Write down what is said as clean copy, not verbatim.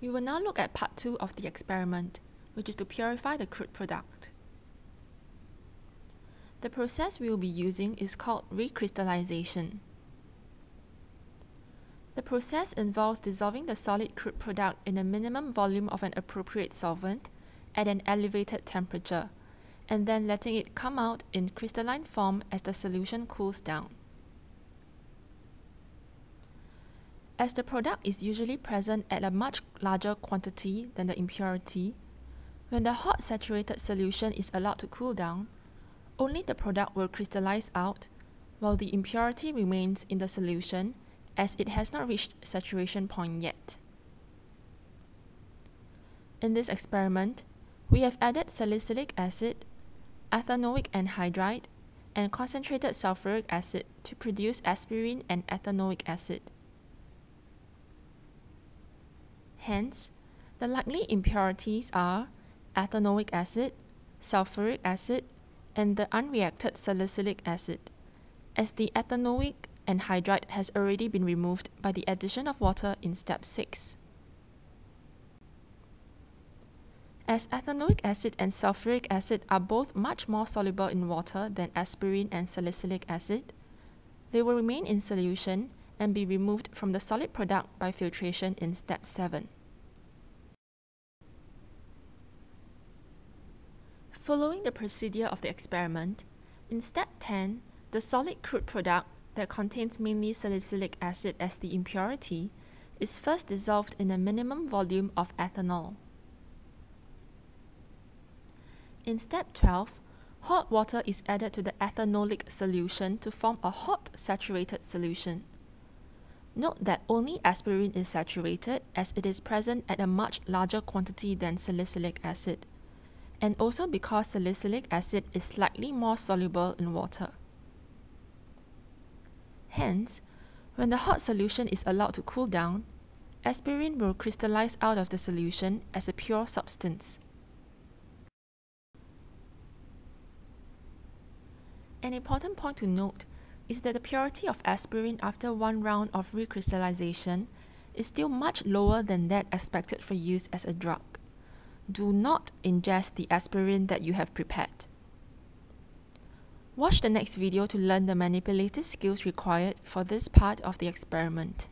We will now look at part 2 of the experiment, which is to purify the crude product. The process we will be using is called recrystallization. The process involves dissolving the solid crude product in a minimum volume of an appropriate solvent at an elevated temperature, and then letting it come out in crystalline form as the solution cools down. As the product is usually present at a much larger quantity than the impurity, when the hot saturated solution is allowed to cool down, only the product will crystallize out, while the impurity remains in the solution as it has not reached saturation point yet. In this experiment, we have added salicylic acid, ethanoic anhydride, and concentrated sulfuric acid to produce aspirin and ethanoic acid. Hence, the likely impurities are ethanoic acid, sulfuric acid, and the unreacted salicylic acid, as the ethanoic anhydride has already been removed by the addition of water in step 6. As ethanoic acid and sulfuric acid are both much more soluble in water than aspirin and salicylic acid, they will remain in solution and be removed from the solid product by filtration in step 7. Following the procedure of the experiment, in step 10, the solid crude product that contains mainly salicylic acid as the impurity is first dissolved in a minimum volume of ethanol. In step 12, hot water is added to the ethanolic solution to form a hot saturated solution. Note that only aspirin is saturated as it is present at a much larger quantity than salicylic acid, and also because salicylic acid is slightly more soluble in water. Hence, when the hot solution is allowed to cool down, aspirin will crystallize out of the solution as a pure substance. An important point to note is that the purity of aspirin after one round of recrystallization is still much lower than that expected for use as a drug. Do not ingest the aspirin that you have prepared. Watch the next video to learn the manipulative skills required for this part of the experiment.